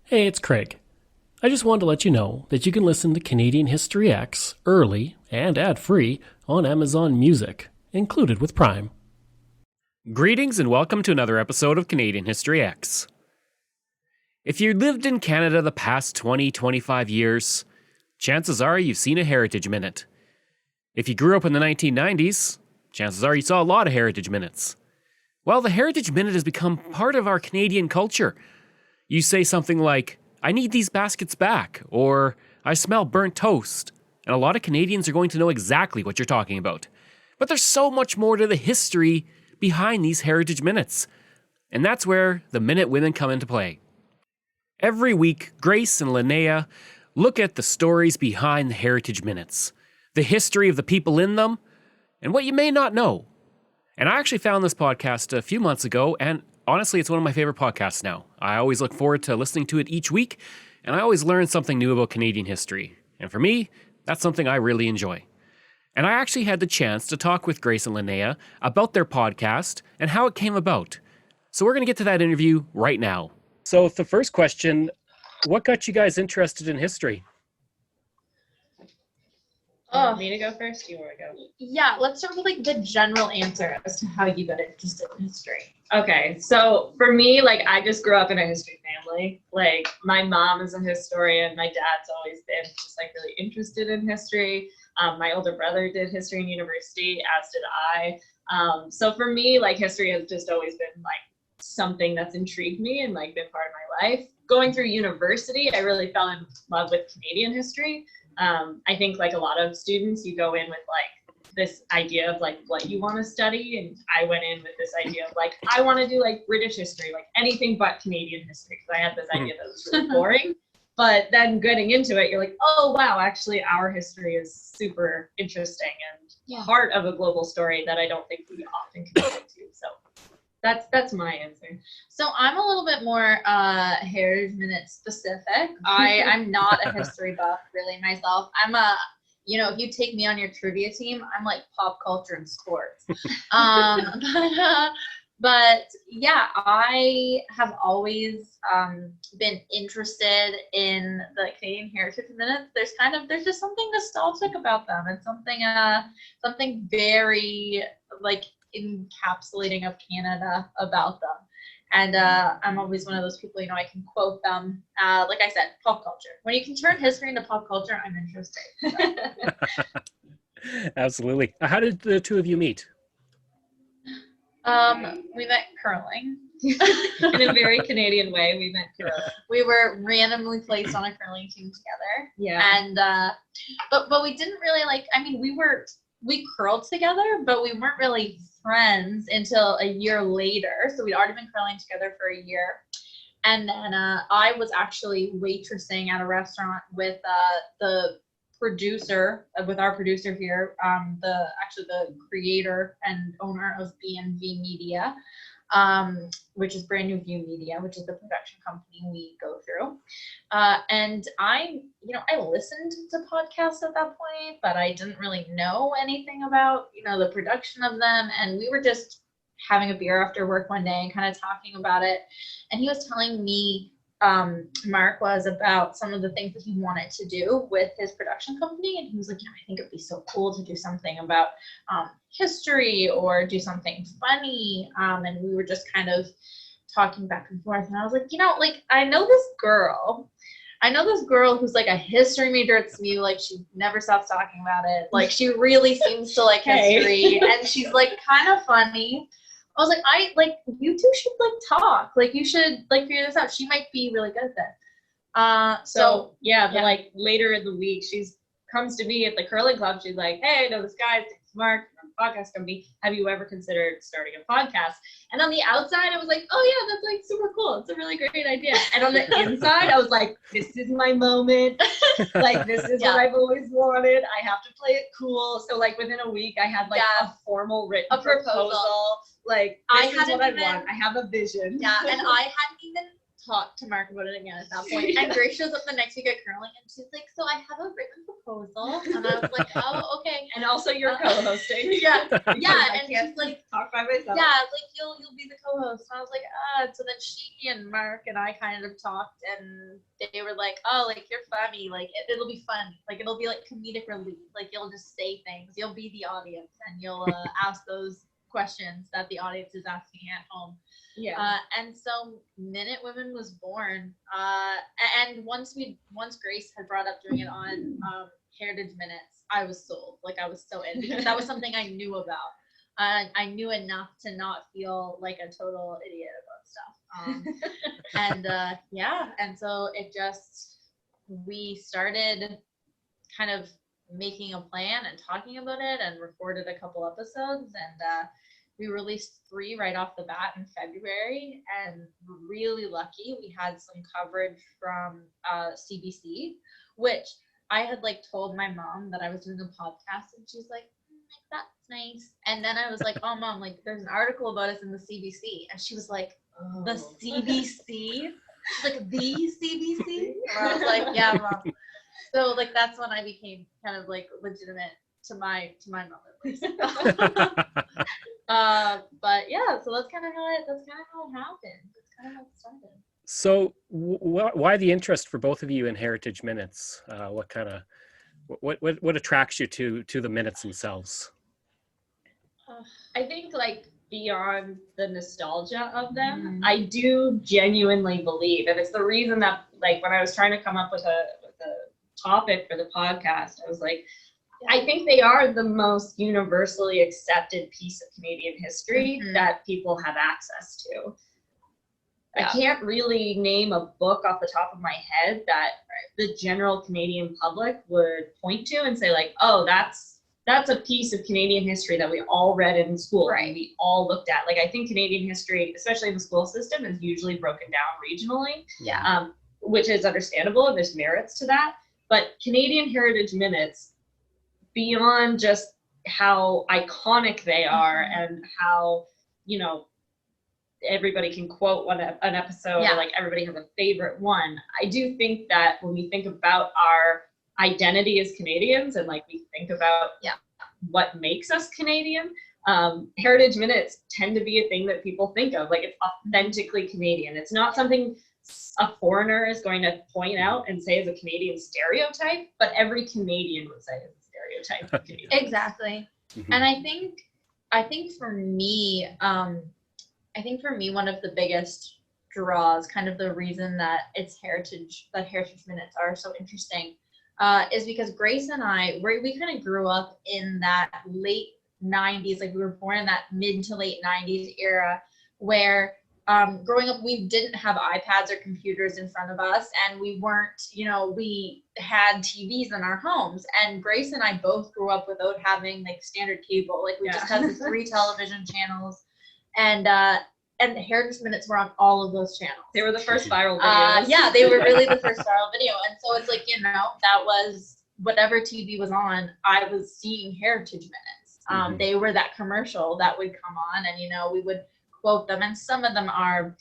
Hey, it's Craig. I just wanted to let you know that you can listen to Canadian History X early and ad-free on Amazon Music, included with Prime. Greetings and welcome to another episode of Canadian History X. If you lived in Canada the past 20-25 years, chances are you've seen a Heritage Minute. If you grew up in the 1990s, chances are you saw a lot of Heritage Minutes. Well, the Heritage Minute has become part of our Canadian culture. You say something like, "I need these baskets back," or "I smell burnt toast," and a lot of Canadians are going to know exactly what you're talking about. But there's so much more to the history behind these Heritage Minutes, and that's where the Minute Women come into play. Every week, Grace and Linnea look at the stories behind the Heritage Minutes, the history of the people in them, and what you may not know. And I actually found this podcast a few months ago, and honestly, it's one of my favorite podcasts now. I always look forward to listening to it each week, and I always learn something new about Canadian history. And for me, that's something I really enjoy. And I actually had the chance to talk with Grace and Linnea about their podcast and how it came about. So we're going to get to that interview right now. So the first question, what got you guys interested in history? Me to go first? You want to go? Yeah, let's start with like the general answer as to how you got interested in history. Okay, so for me, like I just grew up in a history family. Like my mom is a historian. My dad's always been just like really interested in history. My older brother did history in university, as did I. So for me, like history has just always been like something that's intrigued me and like been part of my life. Going through university, I really fell in love with Canadian history. I think like a lot of students, you go in with like this idea of like what you want to study, and I went in with this idea of like I want to do like British history, like anything but Canadian history, because I had this idea that was really boring. But then getting into it, you're like, oh wow, actually our history is super interesting and part of a global story that I don't think we often connect to. So that's my answer. So I'm a little bit more Heritage Minute specific. I'm not a history buff really myself. I'm if you take me on your trivia team, I'm like pop culture and sports. But yeah, I have always been interested in the Canadian Heritage Minutes. There's just something nostalgic about them, and something very like encapsulating of Canada about them. And I'm always one of those people, I can quote them. Like I said, pop culture. When you can turn history into pop culture, I'm interested. Absolutely. How did the two of you meet? We met curling. In a very Canadian way, we met curling. We were randomly placed on a curling team together. Yeah. And but we didn't really we curled together, but we weren't really friends until a year later. So we'd already been curling together for a year. And then I was actually waitressing at a restaurant with the producer, with our producer here, the creator and owner of BNV Media, which is Brand New View Media, which is the production company we go through. And I listened to podcasts at that point, but I didn't really know anything about, the production of them. And we were just having a beer after work one day and kind of talking about it. And he was telling me, Mark was, about some of the things that he wanted to do with his production company. And he was like, I think it'd be so cool to do something about history or do something funny. And we were just kind of talking back and forth. And I was like, I know this girl who's like a history major at SMU. Like she never stops talking about it. Like she really seems to like history, and she's like kind of funny. I was like, you two should like talk. Like you should like figure this out. She might be really good at that. So like later in the week, comes to me at the curling club. She's like, hey, I know this guy, Mark, from the podcast company. Have you ever considered starting a podcast? And on the outside, I was like, oh yeah, that's like super cool. It's a really great idea. And on the inside, I was like, this is my moment. Like this is what I've always wanted. I have to play it cool. So like within a week, I had like a formal written proposal. Like this is what I want. I have a vision. Yeah, and I hadn't even talk to Mark about it again at that point. And Grace shows up the next week at curling and she's like, so I have a written proposal. And I was like, oh, okay. And also you're co-hosting. Yeah. Yeah. I And can't she's like, talk by myself. yeah, like you'll be the co-host. And I was like, so then she and Mark and I kind of talked and they were like, oh, like you're funny. Like it'll be fun. Like it'll be like comedic relief. Like you'll just say things. You'll be the audience and you'll ask those questions that the audience is asking at home. Yeah. And so Minute Women was born. And once Grace had brought up doing it on Heritage Minutes, I was sold. Like I was so in because that was something I knew about. I knew enough to not feel like a total idiot about stuff. And so we started kind of making a plan and talking about it and recorded a couple episodes and we released 3 right off the bat in February and really lucky. We had some coverage from CBC, which I had like told my mom that I was doing a podcast and she's like, that's nice. And then I was like, oh mom, like there's an article about us in the CBC. And she was like, the CBC? She's like, the CBC? And I was like, yeah, mom. So like that's when I became kind of like legitimate to my mother. But yeah, so that's kind of how it happened. That's kind of how it started. So why the interest for both of you in Heritage Minutes? What attracts you to the minutes themselves? I think like beyond the nostalgia of them, I do genuinely believe, and it's the reason that like when I was trying to come up with a topic for the podcast, I was like, I think they are the most universally accepted piece of Canadian history that people have access to. I can't really name a book off the top of my head that the general Canadian public would point to and say like, oh, that's a piece of Canadian history that we all read in school, right? We all looked at. Like I think Canadian history, especially in the school system, is usually broken down regionally, which is understandable and there's merits to that. But Canadian Heritage Minutes, beyond just how iconic they are and how, you know, everybody can quote an episode or like everybody has a favorite one. I do think that when we think about our identity as Canadians and like we think about what makes us Canadian, Heritage Minutes tend to be a thing that people think of. Like it's authentically Canadian. It's not something a foreigner is going to point out and say is a Canadian stereotype, but every Canadian would say is a stereotype of Canadian. Exactly. And I think for me, one of the biggest draws, kind of the reason that Heritage Minutes are so interesting, is because Grace and I, we kind of grew up in that late 90s, like we were born in that mid to late 90s era where growing up, we didn't have iPads or computers in front of us, and we weren't, we had TVs in our homes. And Grace and I both grew up without having like standard cable. Like we just had the 3 television channels, and the Heritage Minutes were on all of those channels. They were the first viral videos. They were really the first viral video. And so it's like, that was whatever TV was on, I was seeing Heritage Minutes. They were that commercial that would come on, and, we would quote them. And some of them are,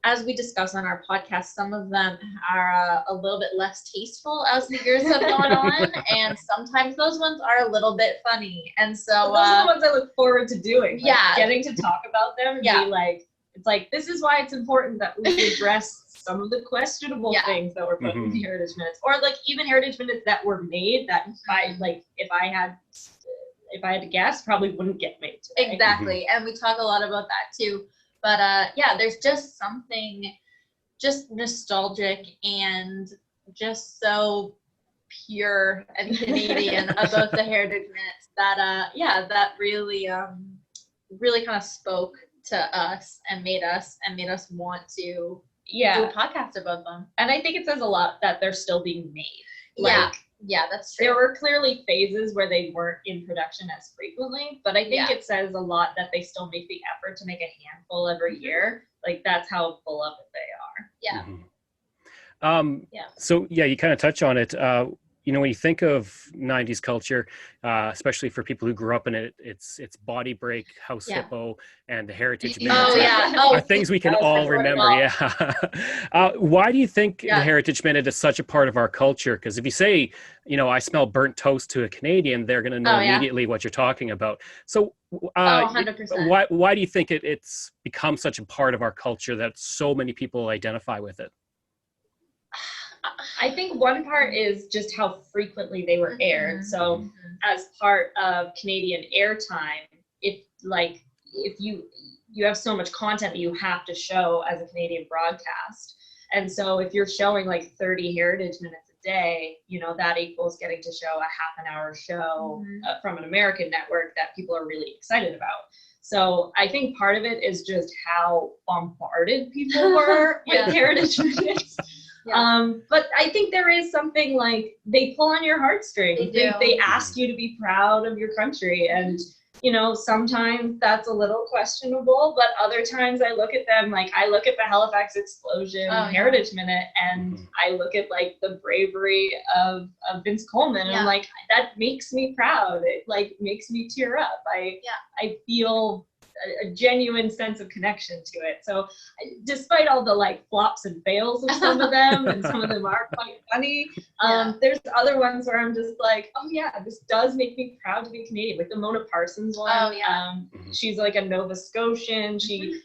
as we discuss on our podcast, some of them are a little bit less tasteful as the years have gone on. And sometimes those ones are a little bit funny. And so those are the ones I look forward to doing. Like, getting to talk about them and be like, it's like, this is why it's important that we address some of the questionable things that were put in Heritage Minutes, or like even Heritage Minutes that were made that if I had to guess, probably wouldn't get made today. Exactly. And we talk a lot about that too. But there's just something just nostalgic and just so pure and Canadian about the Heritage Minutes that that really really kind of spoke to us and made us want to do a podcast about them. And I think it says a lot that they're still being made. Yeah, that's true. There were clearly phases where they weren't in production as frequently, but I think it says a lot that they still make the effort to make a handful every year. Like that's how beloved they are. Yeah. So you kind of touch on it. when you think of 90s culture, especially for people who grew up in it, it's body break, house hippo, and the heritage minutes are things we can all remember. Why do you think the heritage minute is such a part of our culture? Because if you say, I smell burnt toast to a Canadian, they're going to know immediately what you're talking about. So 100%. why do you think it's become such a part of our culture that so many people identify with it? I think one part is just how frequently they were aired. So as part of Canadian airtime, if you have so much content that you have to show as a Canadian broadcast. And so if you're showing like 30 heritage minutes a day, that equals getting to show a half an hour show from an American network that people are really excited about. So I think part of it is just how bombarded people were with heritage minutes. But I think there is something like they pull on your heartstrings. They ask you to be proud of your country. And, sometimes that's a little questionable, but other times I look at them, like I look at the Halifax Explosion Heritage Minute and I look at like the bravery of Vince Coleman and I'm like, that makes me proud. It like makes me tear up. I feel a genuine sense of connection to it. So despite all the like flops and fails of some of them, and some of them are quite funny, there's other ones where I'm just like, oh yeah, this does make me proud to be Canadian. Like the Mona Parsons one. She's like a Nova Scotian. She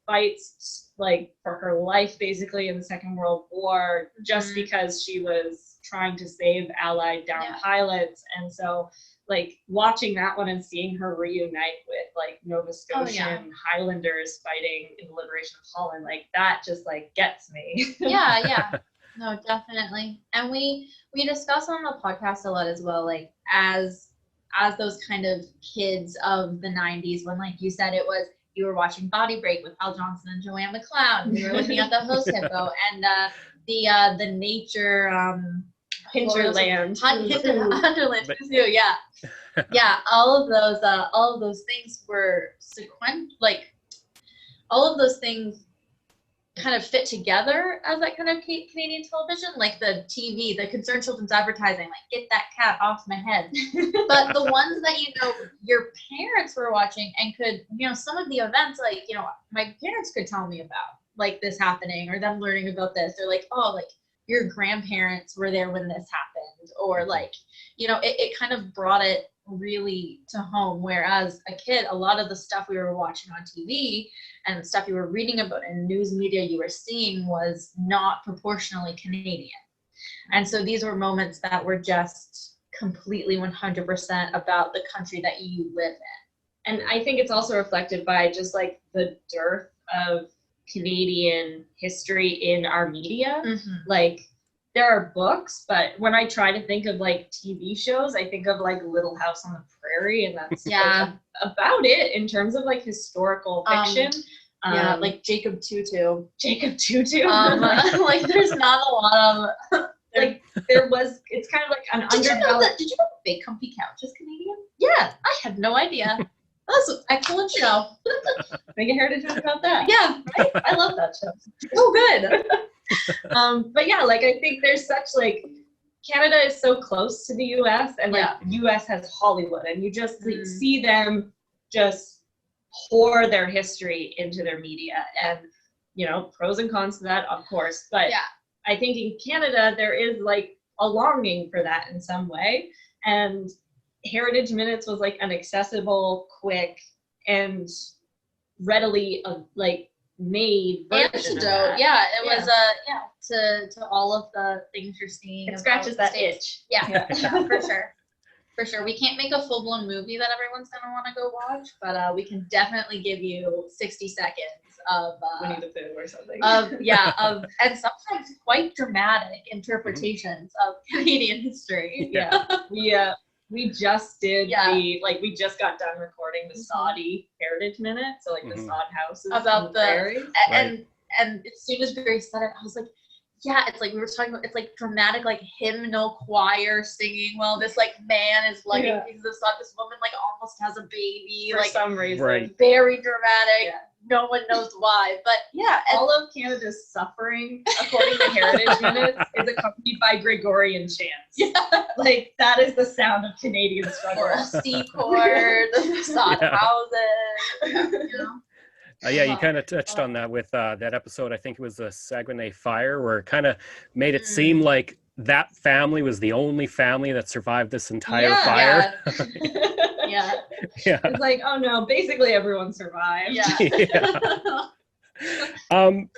fights like for her life basically in the Second World War just because she was trying to save Allied downed pilots. And so like watching that one and seeing her reunite with like Nova Scotian Highlanders fighting in the liberation of Holland, like that just like gets me. No, definitely. And we discuss on the podcast a lot as well, like as those kind of kids of the 90s, when like you said, you were watching Body Break with Hal Johnson and Joanne McLeod. We were looking at the host hippo and the nature Hinterland. Hinterland too, all of those things were like all of those things kind of fit together as that kind of Canadian television, like the TV, the Concerned Children's advertising, like get that cat off my head. But the ones that your parents were watching and could, some of the events, like, my parents could tell me about like this happening or them learning about this. They're like, oh, like your grandparents were there when this happened, or like, it kind of brought it really to home. Whereas a kid, a lot of the stuff we were watching on TV and the stuff you were reading about in news media you were seeing was not proportionally Canadian. And so these were moments that were just completely 100% about the country that you live in. And I think it's also reflected by just like the dearth of Canadian history in our media. Like there are books, but when I try to think of like TV shows, I think of like Little House on the Prairie, and that's like, about it in terms of like historical fiction. Like Jacob Tutu. Like there's not a lot of like it's kind of like an underdeveloped. Did you know Big Comfy Couch is Canadian? Yeah, I had no idea. That's an excellent show. Make a heritage about that. Yeah, right? I love that show. Oh, good. But yeah, like I think there's such like Canada is so close to the US, and like US has Hollywood, and you just like, see them just pour their history into their media, and pros and cons to that, of course. But I think in Canada there is like a longing for that in some way, and Heritage Minutes was like an accessible, quick, and readily like made version of that. It was to all of the things you're seeing. It scratches that itch. For sure. We can't make a full-blown movie that everyone's gonna want to go watch, but we can definitely give you 60 seconds of Winnie the Pooh or something. And sometimes quite dramatic interpretations of Canadian history. We just did we just got done recording the Saudi Heritage Minute, so like the sod houses about the prairies. And as soon as Barry said it, I was like, it's like we were talking about, it's like dramatic, like hymnal choir singing while this like man is lugging pieces of sod. This woman like almost has a baby for like some reason. Very dramatic. no one knows why. But yeah, All of Canada's suffering, according to Heritage Minutes, is accompanied by Gregorian chants. yeah. Like, that is the sound of Canadian struggle. Or a C chord, sod Yeah. houses, you know? Yeah, you kind of touched on that with that episode. I think it was the Saguenay Fire, where it kind of made it seem like that family was the only family that survived this entire fire. Yeah. Yeah. It's like, oh no, basically everyone survived. Yeah.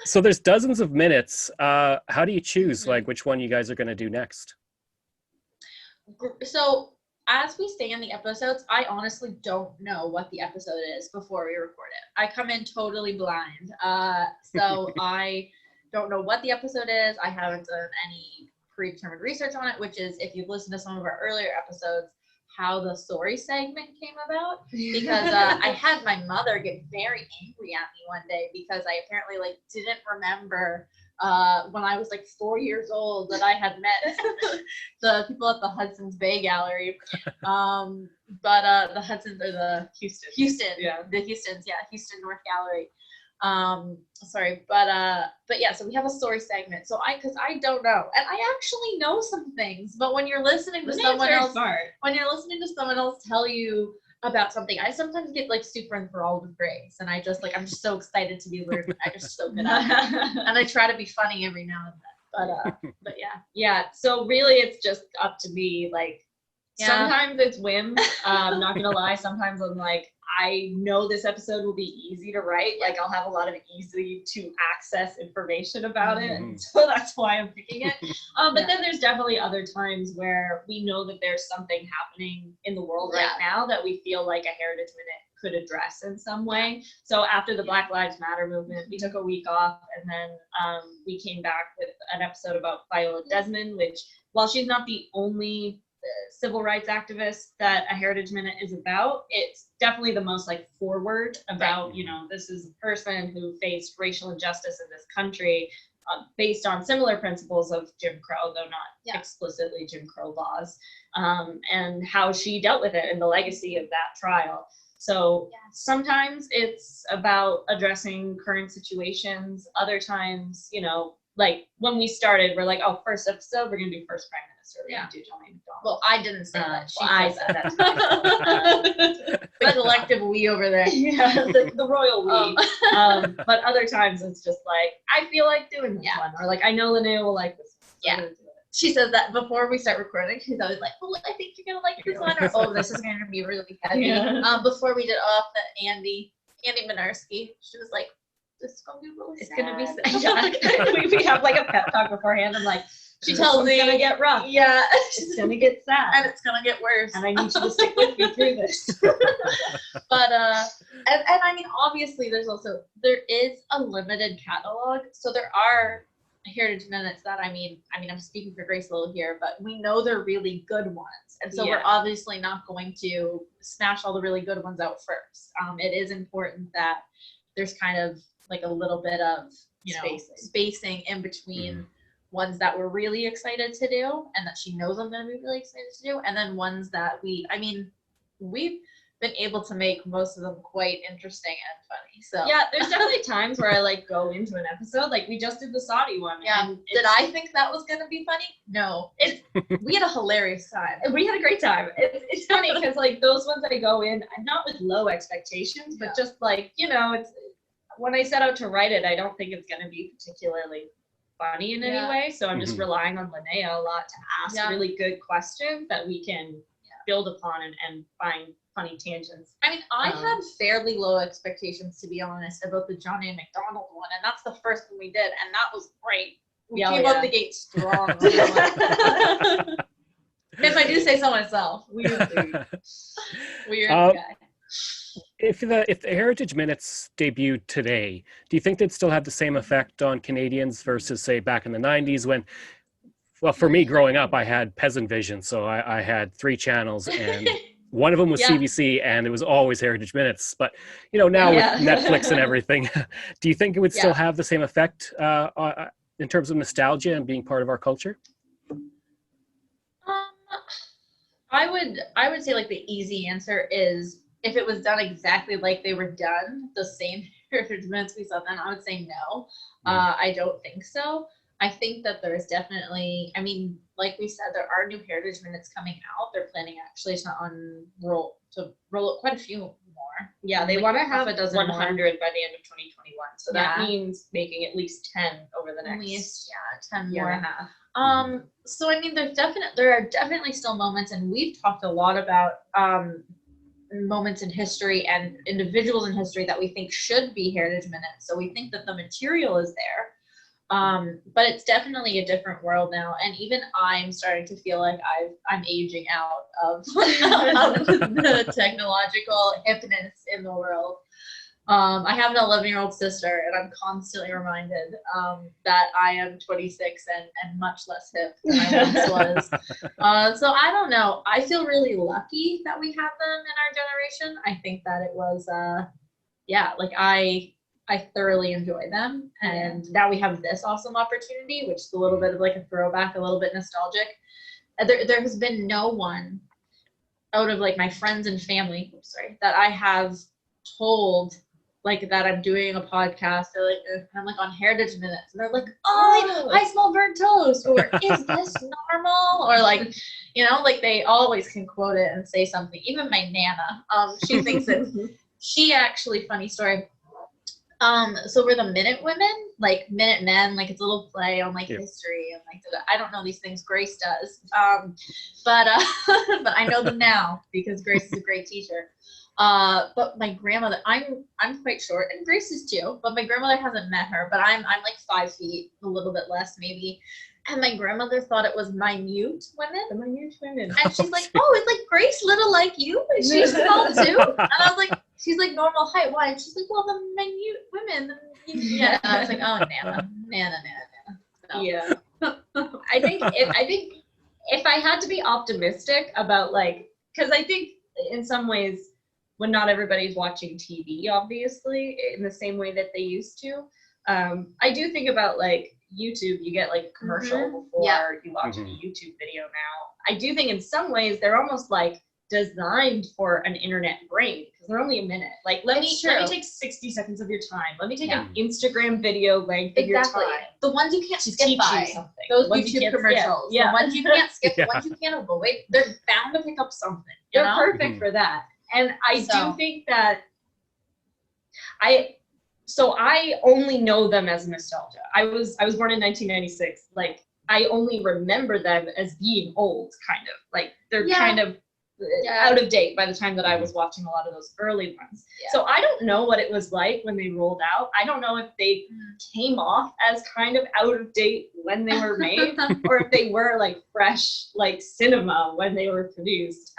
So there's dozens of minutes. How do you choose like which one you guys are going to do next? So as we stay in the episodes, I honestly don't know what the episode is before we record it. I come in totally blind. So I don't know what the episode is. I haven't done any predetermined research on it, which is, if you've listened to some of our earlier episodes, how the story segment came about. Because I had my mother get very angry at me one day because I apparently like didn't remember when I was like 4 years old that I had met the people at the Hudson's Bay Gallery. But the Hudson's or the Houston, the Houston's, Houston North Gallery. Sorry, but yeah, so we have a story segment. So because I don't know, and I actually know some things, but when you're listening to someone else, tell you about something, I sometimes get like super enthralled with Grace, and I'm just so excited to be learning. I just soak it up, and I try to be funny every now and then. But yeah. So really, it's just up to me. Like sometimes it's whim. I'm not gonna lie. Sometimes I'm like, I know this episode will be easy to write. Like I'll have a lot of easy to access information about it. And so that's why I'm picking it. But then there's definitely other times where we know that there's something happening in the world right now that we feel like a Heritage Minute could address in some way. So after the Black Lives Matter movement, we took a week off, and then we came back with an episode about Viola Desmond, which, while she's not the only civil rights activist that a Heritage Minute is about, it's definitely the most like forward about, you know, this is a person who faced racial injustice in this country based on similar principles of Jim Crow, though not explicitly Jim Crow laws, and how she dealt with it and the legacy of that trial. So sometimes it's about addressing current situations. Other times, you know, like when we started, we're like, oh, first episode, we're going to do first Prime Minister. We're going to do John A. McDonald. well, I didn't say that. I said that. The collective we over there. The royal we. But other times it's just like, I feel like doing this one. Or like, I know Linnea will like this one. So I'm gonna do it. She says that before we start recording. She's always like, "Oh, I think you're gonna like this one," or "Oh, this is gonna be really heavy." Before we did Andy Minarski, she was like, "This is gonna be really sad." It's gonna be sad. We have like a pep talk beforehand. I'm like, she tells me it's gonna get rough. Yeah, it's gonna get sad, and it's gonna get worse. And I need you to stick with me through this. But and I mean, obviously, there is a limited catalog, so there are Heritage Minutes that I mean, I'm speaking for Grace Little here, but we know they're really good ones, and so we're obviously not going to smash all the really good ones out first. It is important that there's kind of like a little bit of spacing in between ones that we're really excited to do and that she knows I'm going to be really excited to do, and then ones that we've been able to make most of them quite interesting and funny. So yeah, there's definitely times where I like go into an episode, like we just did the Saudi one. Yeah. Did I think that was gonna be funny? No. We had a hilarious time. We had a great time. It's funny because like those ones I go in, not with low expectations, but just like, you know, it's when I set out to write it, I don't think it's gonna be particularly funny in any way. So I'm just relying on Linnea a lot to ask really good questions that we can build upon and find funny tangents. I mean, I had fairly low expectations, to be honest, about the John A. McDonald one, and that's the first one we did, and that was great. We came out the gate strong. If I do say so myself. Weird guy. If the Heritage Minutes debuted today, do you think they'd still have the same effect on Canadians versus, say, back in the 90s when, well, for me growing up, I had Peasant Vision, so I had 3 channels, and one of them was CBC, and it was always Heritage Minutes. But, you know, now with Netflix and everything, do you think it would still have the same effect in terms of nostalgia and being part of our culture? I would say like the easy answer is if it was done exactly like they were done, the same heritage minutes we saw then, I would say no. I don't think so. I think that there's definitely, I mean, like we said, there are new heritage minutes coming out. They're planning actually to roll out quite a few more. Yeah, they Like want to half have a dozen 100 more. by the end of 2021. So that Yeah. means making at least 10 over the At next least, 10 year more. and a half. So I mean, there are definitely still moments, and we've talked a lot about moments in history and individuals in history that we think should be heritage minutes. So we think that the material is there. But it's definitely a different world now, and even I'm starting to feel like I'm aging out of the technological hipness in the world. I have an 11-year-old sister, and I'm constantly reminded that I am 26 and much less hip than I once was. So I don't know. I feel really lucky that we have them in our generation. I think that it was, like I thoroughly enjoy them, and now we have this awesome opportunity, which is a little bit of like a throwback, a little bit nostalgic. There has been no one out of like my friends and family, that I have told like that I'm doing a podcast. They're like, I'm like on heritage minutes, and they're like, oh, I smell burnt toast, or is this normal, or like, like they always can quote it and say something. Even my Nana, she thinks that she actually, funny story. So we're the Minute Women, like Minute Men, like it's a little play on like history and like I don't know these things. Grace does, but but I know them now because Grace is a great teacher. But my grandmother, I'm quite short, and Grace is too. But my grandmother hasn't met her, but I'm like 5 feet, a little bit less maybe. And my grandmother thought it was minute women. The minute women. And she's like, oh, it's like Grace little like you. Is she small too? And I was like, she's like normal height. Why? And she's like, well, the minute women. Yeah. And I was like, oh, Nana. No. Yeah. I think if I had to be optimistic about like, because I think in some ways when not everybody's watching TV, obviously, in the same way that they used to, I do think about like YouTube, you get like a commercial before you watch a YouTube video now. I do think in some ways they're almost like designed for an internet brain because they're only a minute. Like let me take 60 seconds of your time. Let me take an Instagram video length of your time. The ones you can't skip by. Something. Those YouTube commercials. The ones you can't skip, the ones you can't avoid. They're bound to pick up something. They're perfect for that. And I do think that I only know them as nostalgia. I was born in 1996. Like I only remember them as being old, kind of. Like they're kind of out of date by the time that I was watching a lot of those early ones. Yeah. So I don't know what it was like when they rolled out. I don't know if they came off as kind of out of date when they were made or if they were like fresh, like cinema when they were produced.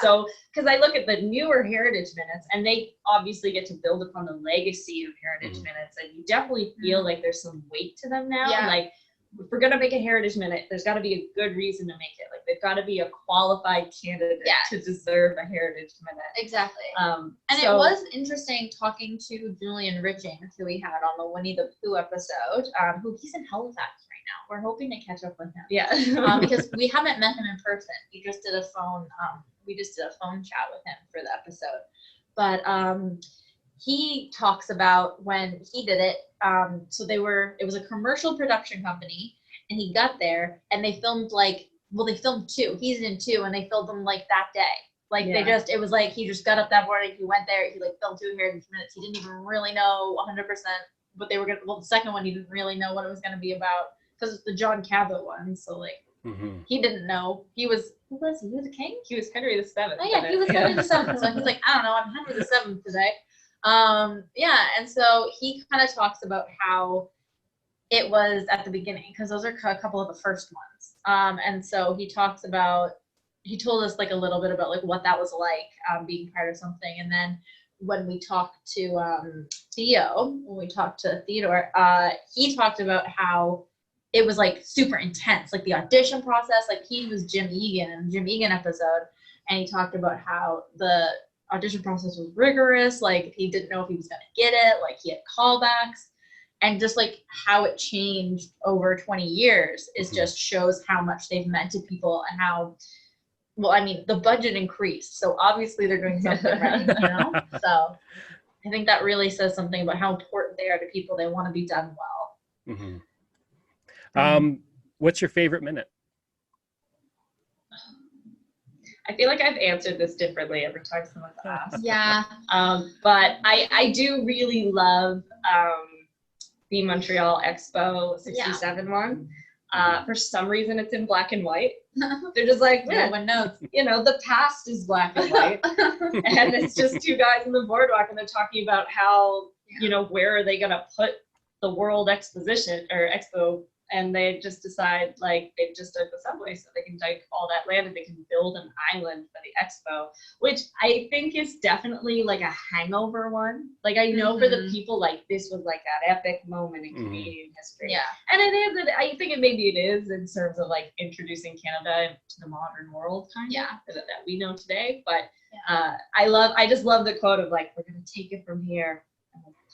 So, because I look at the newer heritage minutes and they obviously get to build upon the legacy of heritage minutes, and you definitely feel like there's some weight to them now. Yeah. Like, if we're going to make a heritage minute, there's got to be a good reason to make it. Like they've got to be a qualified candidate to deserve a heritage minute. Exactly. And it was interesting talking to Julian Richings, who we had on the Winnie the Pooh episode, who he's in Halifax right now. We're hoping to catch up with him. Yeah. Because we haven't met him in person. We just did a phone chat with him for the episode. But he talks about when he did it. So it was a commercial production company, and he got there and they filmed they filmed 2. He's in 2, and they filmed them like that day. Like it was like he just got up that morning, he went there, he like filmed 2 heritage minutes. He didn't even really know 100% what they were gonna. Well, the second one he didn't really know what it was gonna be about because it's the John Cabot one. So like he didn't know. Who was he? He was a king. He was Henry the Seventh. Oh yeah, he was Henry the Seventh. So he's like, I don't know, I'm Henry the Seventh today. And so he kind of talks about how it was at the beginning, because those are a couple of the first ones. And so he told us like a little bit about like what that was like, being part of something. And then when we talked to Theodore, he talked about how it was like super intense, like the audition process. Like he was Jim Egan in the Jim Egan episode, and he talked about how the audition process was rigorous. Like he didn't know if he was going to get it. Like he had callbacks, and just like how it changed over 20 years is just shows how much they've meant to people and how, well, I mean, the budget increased. So obviously they're doing something right, So I think that really says something about how important they are to people. They want to be done well. What's your favorite minute? I feel like I've answered this differently every time someone's asked. Yeah. But I do really love the Montreal Expo 67 one. For some reason, it's in black and white. They're just like, No one knows. the past is black and white. And it's just two guys in the boardwalk, and they're talking about how, where are they going to put the World Exposition or Expo? And they just decide, like, they've just dug the subway so they can take all that land and they can build an island for the expo, which I think is definitely like a hangover one. Like, I know for the people, like, this was like that epic moment in Canadian history. Yeah. And it is, I think maybe it is in terms of like introducing Canada to the modern world kind of that we know today. But I just love the quote of like, we're going to take it from here.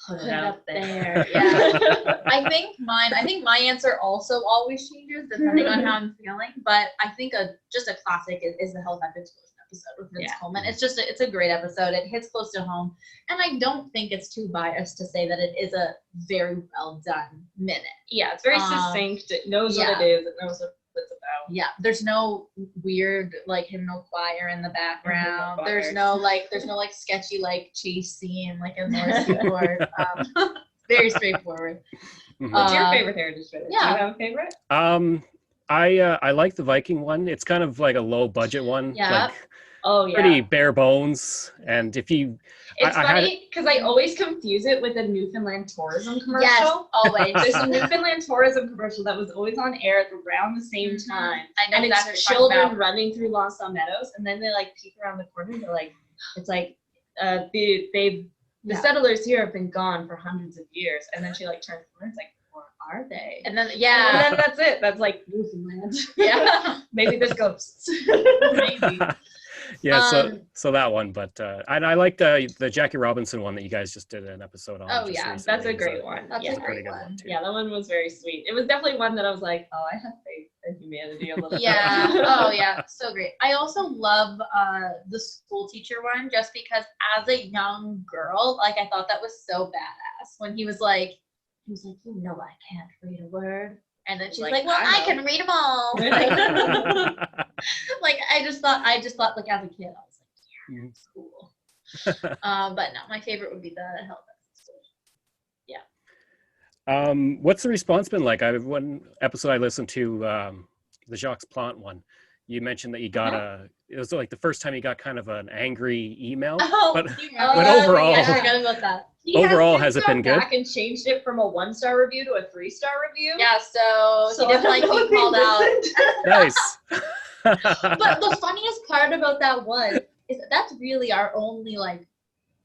Put it up there. Yeah. I think my answer also always changes depending on how I'm feeling. But I think just a classic is the Health Ethics episode with Vince Coleman. It's a great episode. It hits close to home. And I don't think it's too biased to say that it is a very well done minute. Yeah, it's very succinct. It knows what it is. It knows what it's about. Yeah, there's no weird like hymnal choir in the background. There's no sketchy like chase scene like in North Seaport. Very straightforward. What's your favorite heritage minute? Yeah. Do you have a favorite? I like the Viking one. It's kind of like a low budget one. Yeah. Like, pretty bare bones. And if you It's funny because I always confuse it with a Newfoundland tourism commercial. Yes, always. There's a Newfoundland tourism commercial that was always on air at around the same time. I know and exactly it's what you're talking children about. running through Lost on Meadows, and then they like peek around the corner and they're like, it's like the settlers here have been gone for hundreds of years. And then she like turns to her, it's like, or are they? And then And then that's it. That's like Newfoundland. yeah. Maybe there's ghosts. Maybe. Yeah, so that one, but I like the Jackie Robinson one that you guys just did an episode on. Oh, just yeah, recently. That's a great one. That's Yeah. a great one. Too. Yeah, that one was very sweet. It was definitely one that I was like, oh, I have faith in humanity a little bit. Yeah. Oh yeah. So great. I also love the school teacher one just because as a young girl, like I thought that was so badass when he was like, I can't read a word. And then she's like, well, I can read them all. Like I just thought like as a kid, I was like, yeah, that's cool. But no, my favorite would be the health episode. Yeah. What's the response been like? One episode I listened to, the Jacques Plante one. You mentioned that you got it was like the first time you got kind of an angry email. But overall, I forgot about that. Has it been good? Back and changed it from a 1-star review to a 3-star review. Yeah, so he didn't like being called out. Nice. But the funniest part about that is that's really our only like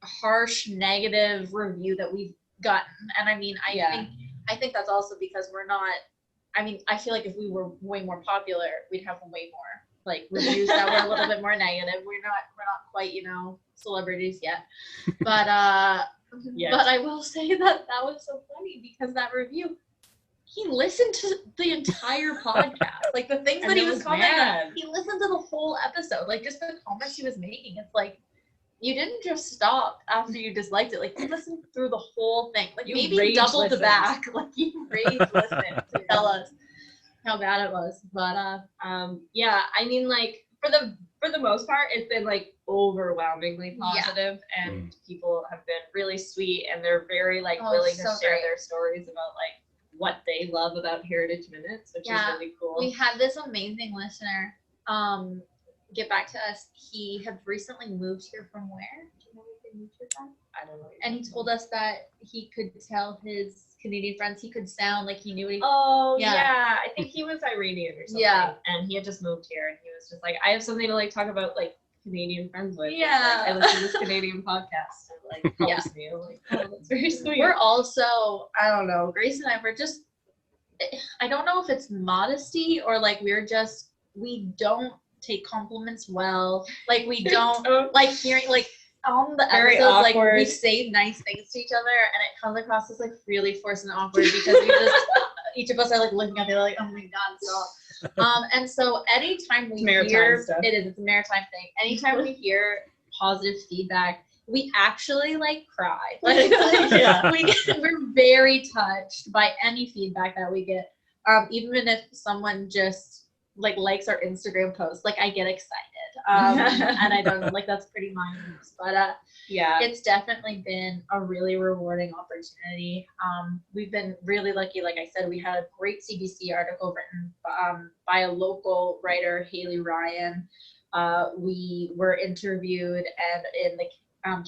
harsh negative review that we've gotten. And I mean, I think that's also because we're not. I mean, I feel like if we were way more popular, we'd have way more like reviews that were a little bit more negative. We're not quite, celebrities yet. But but I will say that was so funny because that review, he listened to the entire podcast. Like the things that he was commenting on, he listened to the whole episode. Like just the comments he was making. It's like you didn't just stop after you disliked it. Like you listened through the whole thing. Like you maybe doubled the back. Like you rage listened to tell us how bad it was. But yeah, I mean, like for the most part, it's been like overwhelmingly positive, and people have been really sweet, and they're very like willing to share their stories about like what they love about Heritage Minutes, which is really cool. We had this amazing listener get back to us. He had recently moved here from where? Do you know where he moved here from? I don't know. And he told us that he could tell his Canadian friends he could sound like he knew what he. Oh yeah, I think he was Iranian or something. Yeah, and he had just moved here, and he was just like, I have something to like talk about like Canadian friends with. Yeah, like, I listen to this Canadian podcast. It like helps me. I'm like, oh, that's very sweet. We're also, I don't know, Grace and I were just, I don't know if it's modesty or like we don't take compliments well. Like we don't like hearing like on the very episodes awkward. Like we say nice things to each other and it comes across as like really forced and awkward because we just each of us are like looking at the other like, oh my god, stop. And so anytime we hear stuff. it's a maritime thing. Anytime we hear positive feedback, we actually like cry. Yeah. We're very touched by any feedback that we get. Even if someone just like likes our Instagram post, like I get excited. And I don't know, like that's pretty mindless, but Yeah. it's definitely been a really rewarding opportunity. We've been really lucky. Like I said, we had a great CBC article written by a local writer, Haley Ryan. We were interviewed and in the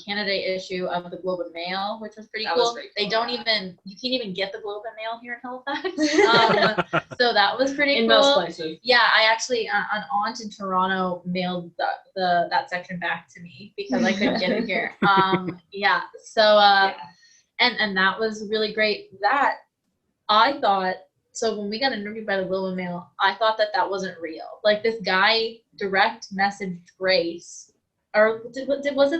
Canada issue of the Globe and Mail, which was pretty cool. They don't even, you can't even get the Globe and Mail here in Halifax. So that was pretty In cool. most places. Yeah, I actually, an aunt in Toronto mailed that section back to me because I couldn't get it here. Yeah, so, and that was really great. That I thought, so when we got interviewed by the Globe and Mail, I thought that wasn't real. Like this guy direct messaged Grace, or was it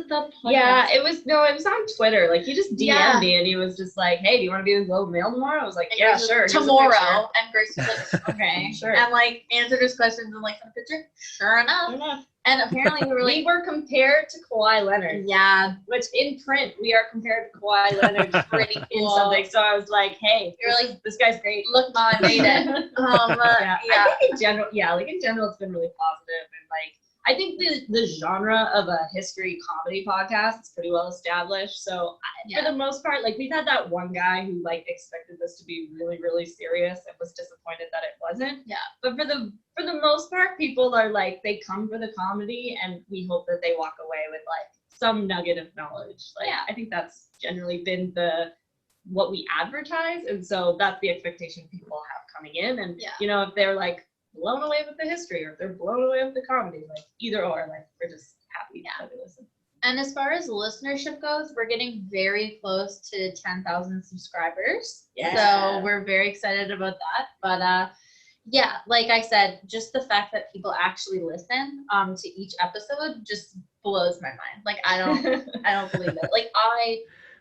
the podcast? Yeah, it was on Twitter. Like he just DM'd me and he was just like, "Hey, do you want to be in the Globe and Mail tomorrow?" I was like, And "Yeah, Grace was, sure." tomorrow. And Grace was like, "Okay, Sure." And like answered his questions and like sent a picture. Sure enough. And apparently we were like, we were compared to Kawhi Leonard. Yeah, Which in print we are compared to Kawhi Leonard pretty in cool. something. So I was like, "Hey, You're like, this guy's great." look, Mom, I made it. Yeah. I think in general, it's been really positive, and like I think the genre of a history comedy podcast is pretty well established. So for the most part, like we've had that one guy who like expected this to be really, really serious and was disappointed that it wasn't. Yeah. But for the most part, people are like, they come for the comedy, and we hope that they walk away with like some nugget of knowledge. Like I think that's generally been what we advertise, and so that's the expectation people have coming in. And you know, if they're like blown away with the history, or if they're blown away with the comedy, like either or, like we're just happy that they listen. And as far as listenership goes, we're getting very close to 10,000 subscribers. So we're very excited about that. But yeah, like I said, just the fact that people actually listen to each episode just blows my mind. Like I don't believe it. Like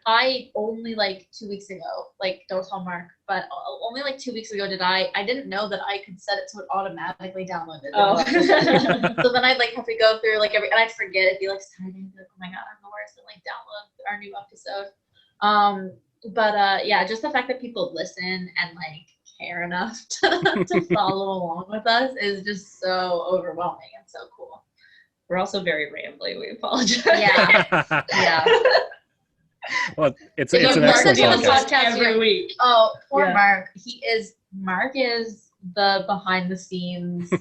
I only like 2 weeks ago, like don't tell Mark, but only like 2 weeks ago I didn't know that I could set it so it automatically downloaded. Oh. So then I'd like have to go through like and I'd forget. It'd be like Saturday, I'd be like, oh my God, I'm the worst, and like download our new episode. But yeah, just the fact that people listen and like care enough to follow along with us is just so overwhelming and so cool. We're also very rambly. We apologize. Yeah. Well, it's an excellent podcast every week. Oh, poor Mark. Mark is the behind the scenes.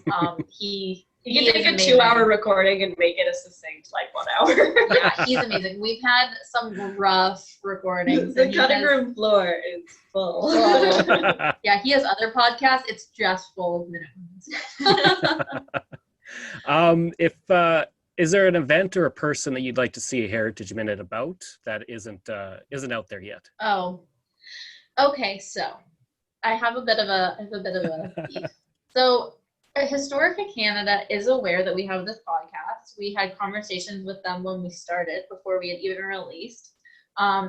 He can take a 2-hour recording and make it a succinct like 1 hour. Yeah, he's amazing. We've had some rough recordings. The cutting room floor is full. Yeah, he has other podcasts. It's just full of minute ones. Is there an event or a person that you'd like to see a Heritage Minute about that isn't out there yet? Oh, okay. So I have a bit of a beef. So Historica Canada is aware that we have this podcast. We had conversations with them when we started, before we had even released.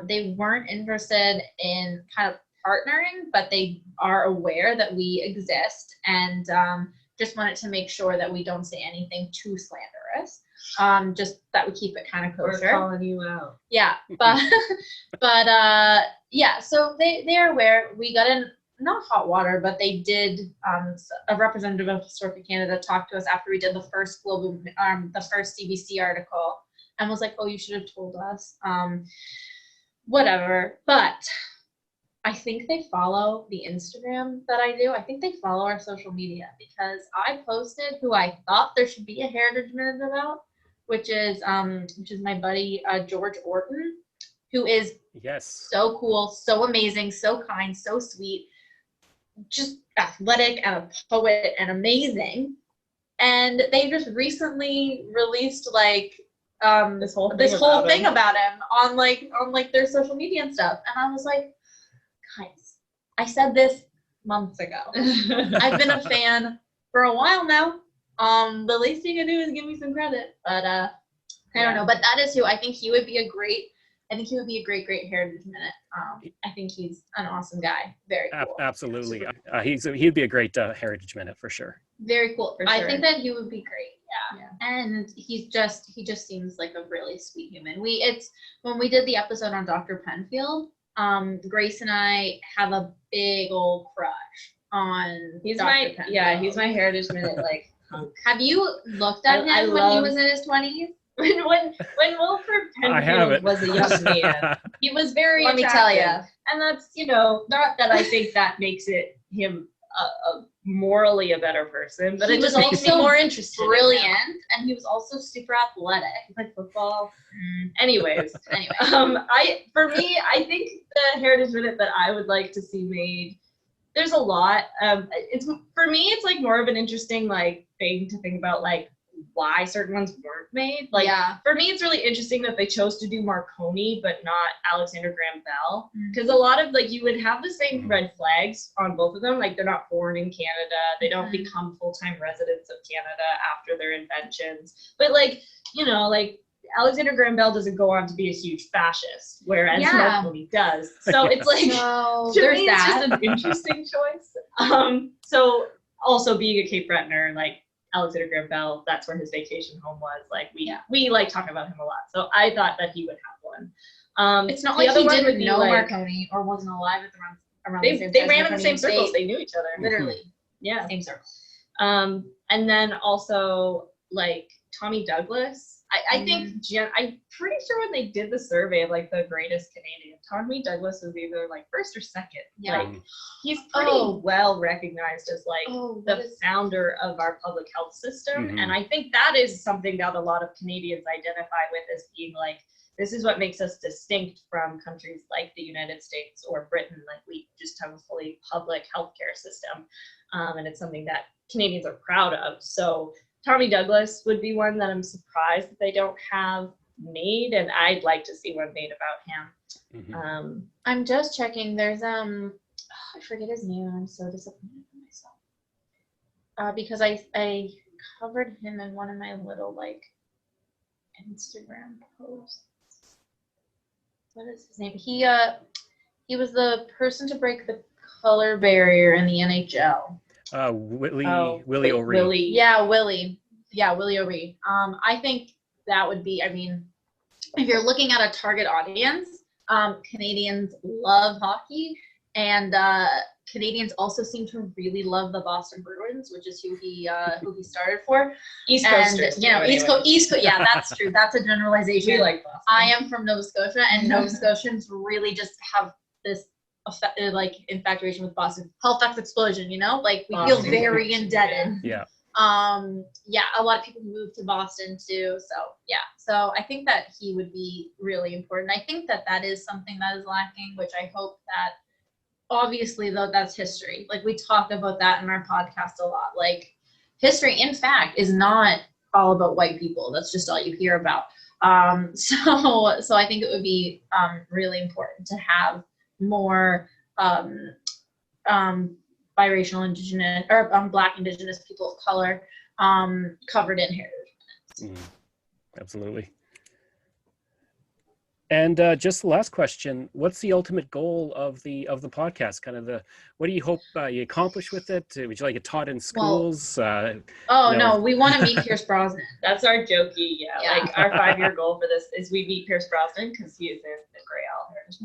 They weren't interested in kind of partnering, but they are aware that we exist, and just wanted to make sure that we don't say anything too slanderous. Just that we keep it kind of kosher. We're calling you out. Yeah, but yeah, so they are aware. We got in not hot water, but they did. A representative of Historica Canada talked to us after we did the first the first CBC article, and was like, "Oh, you should have told us." Whatever, but I think they follow the Instagram that I do. I think they follow our social media, because I posted who I thought there should be a Heritage Minute about, which is my buddy George Orton, who is so cool, so amazing, so kind, so sweet, just athletic and a poet and amazing. And they just recently released like this whole thing about him on their social media and stuff. And I was like, guys, I said this months ago. I've been a fan for a while now. The least you can do is give me some credit. But I don't know. But that is who I think he would be a great great Heritage Minute. I think he's an awesome guy. Very cool. Absolutely. He'd be a great Heritage Minute for sure. Very cool. I think that he would be great. And he just seems like a really sweet human. When we did the episode on Dr. Penfield, Grace and I have a big old crush on He's Dr. my Penfield. he's my Heritage Minute like hunk. Have you looked at him when he was in his 20s? When Wilford Penfield was a young man, he was very Let me attractive. tell you. And that's, not that I think that makes him a morally a better person, but He it was just makes me also more interested. brilliant, in him. and he was also super athletic. He played football. Anyways, Anyway, I think the Heritage Minute that I would like to see made, there's a lot. It's for me, it's like more of an interesting like thing to think about, like why certain ones weren't made. Like for me, it's really interesting that they chose to do Marconi but not Alexander Graham Bell, because a lot of like you would have the same red flags on both of them. Like they're not born in Canada, they don't become full-time residents of Canada after their inventions. But like like Alexander Graham Bell doesn't go on to be a huge fascist, whereas Marconi does. So it's like to me, it's just an interesting choice. So also being a Cape Bretoner, like Alexander Graham Bell, that's where his vacation home was. Like we like talking about him a lot. So I thought that he would have one. it's not like he didn't know Marconi or wasn't alive at around the same time. They ran in the same circles. They knew each other. Literally. Yeah. Same circle. And then also like Tommy Douglas. I think I'm pretty sure when they did the survey of like the greatest Canadian, Tommy Douglas was either like first or second. Yeah. Like he's pretty well recognized as like the founder of our public health system. And I think that is something that a lot of Canadians identify with as being like, this is what makes us distinct from countries like the United States or Britain. Like we just have a fully public healthcare system. And it's something that Canadians are proud of. So Tommy Douglas would be one that I'm surprised that they don't have made, and I'd like to see one made about him. I'm just checking. There's I forget his name. I'm so disappointed in myself. Because I covered him in one of my little like Instagram posts. What is his name? He was the person to break the color barrier in the NHL. Willie O'Ree. Willie O'Ree. I think that would be, if you're looking at a target audience, Canadians love hockey, and Canadians also seem to really love the Boston Bruins, which is who he started for. East Coasters. East Coast. Yeah, that's true. That's a generalization. We like Boston. I am from Nova Scotia, and Nova Scotians really just have this infatuation with Boston. Halifax explosion, like we feel very indebted. A lot of people move to Boston too, so I think that he would be really important. I think that is something that is lacking, which I hope that, obviously though, that's history. Like we talk about that in our podcast a lot. Like history, in fact, is not all about white people. That's just all you hear about. So I think it would be really important to have more biracial, Indigenous, or Black, Indigenous people of color covered in Heritage Minutes. Absolutely. And just the last question: what's the ultimate goal of the podcast? Kind of what do you hope you accomplish with it? Would you like it taught in schools? No, we want to meet Pierce Brosnan. That's our jokey. Like our 5-year goal for this is we meet Pierce Brosnan because he is in the Grey Owl Heritage.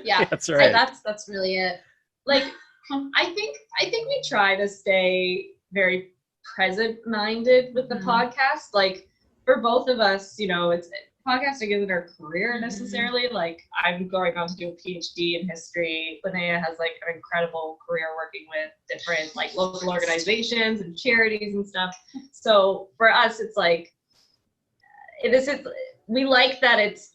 Right. That's right. So that's really it. Like I think we try to stay very present-minded with the podcast. Like for both of us, it's podcasting isn't our career necessarily. Like I'm going on to do a PhD in history. Linnea has like an incredible career working with different like local organizations and charities and stuff. So for us, it's like we like that it's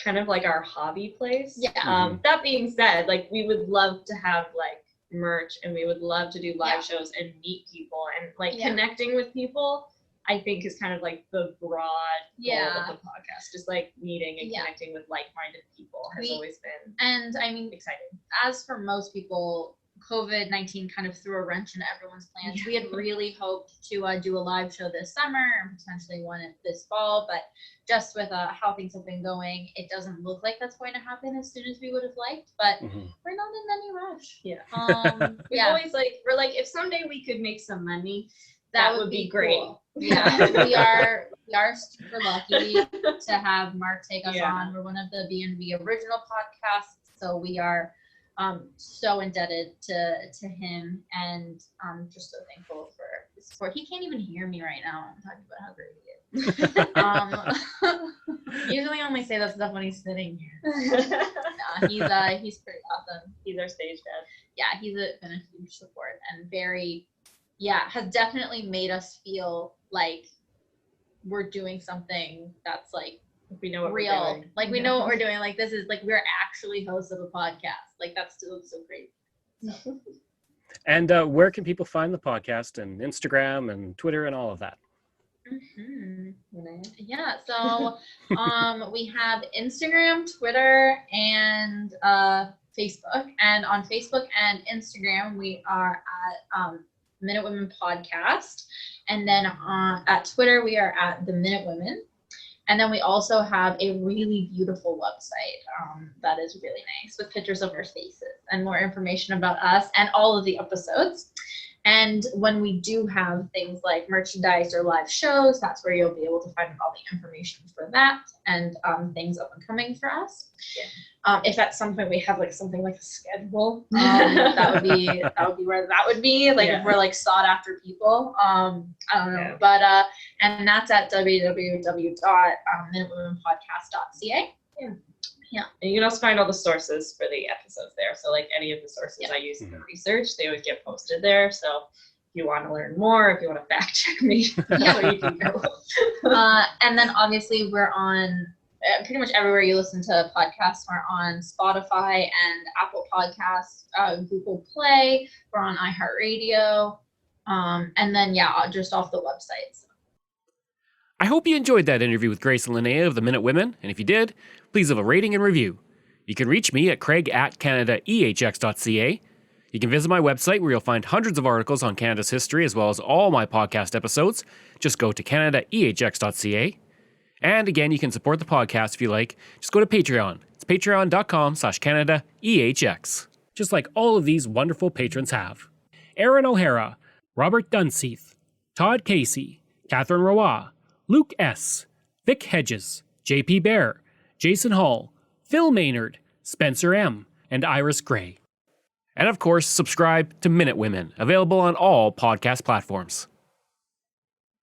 kind of like our hobby place. That being said, like we would love to have like merch, and we would love to do live shows and meet people, and like connecting with people, I think is kind of like the broad goal of the podcast. Just like meeting and connecting with like-minded people has always been exciting. As for most people, COVID-19 kind of threw a wrench into everyone's plans. We had really hoped to do a live show this summer and potentially one this fall, but just with how things have been going, it doesn't look like that's going to happen as soon as we would have liked, but we're not in any rush. We're always like, if someday we could make some money, that would be great. Cool. Yeah, we are super lucky to have Mark take us on. We're one of the B&B original podcasts, so we are so indebted to him, and I'm just so thankful for his support. He can't even hear me right now. I'm talking about how great he is. Usually only say that stuff when he's sitting here. He's pretty awesome. He's our stage dad. Yeah, he's been a huge support and has definitely made us feel like we're doing something that's like we know what real. We're doing. Like we know what we're doing. Like this is like we're actually hosts of a podcast. Like that's so great. So. And where can people find the podcast and Instagram and Twitter and all of that? Mm-hmm. Yeah, so we have Instagram, Twitter, and Facebook. And on Facebook and Instagram, we are at Minute Women Podcast. And then at Twitter, we are at The Minute Women. And then we also have a really beautiful website that is really nice with pictures of our faces and more information about us and all of the episodes. And when we do have things like merchandise or live shows, that's where you'll be able to find all the information for that and things up and coming for us. Yeah. If at some point we have like something like a schedule, that would be where that would be. Like if we're like sought after people, I don't know. Yeah. But and that's at www.minutewomenpodcast.ca. Yeah. And you can also find all the sources for the episodes there. So like any of the sources I use in the research, they would get posted there. So if you want to learn more, if you want to fact check me, that's where you can go. And then obviously we're on pretty much everywhere you listen to podcasts. We're on Spotify and Apple Podcasts, Google Play. We're on iHeartRadio. And then, just off the websites. I hope you enjoyed that interview with Grace and Linnea of the Minute Women, and if you did, please leave a rating and review. You can reach me at craig@canadaehx.ca. You can visit my website where you'll find hundreds of articles on Canada's history as well as all my podcast episodes. Just go to canadaehx.ca. And again, you can support the podcast if you like. Just go to Patreon. It's patreon.com/CanadaEHX. Just like all of these wonderful patrons have. Aaron O'Hara, Robert Dunseith, Todd Casey, Catherine Roy, Luke S., Vic Hedges, J.P. Bear, Jason Hall, Phil Maynard, Spencer M., and Iris Gray. And of course, subscribe to Minute Women, available on all podcast platforms.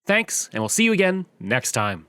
Thanks, and we'll see you again next time.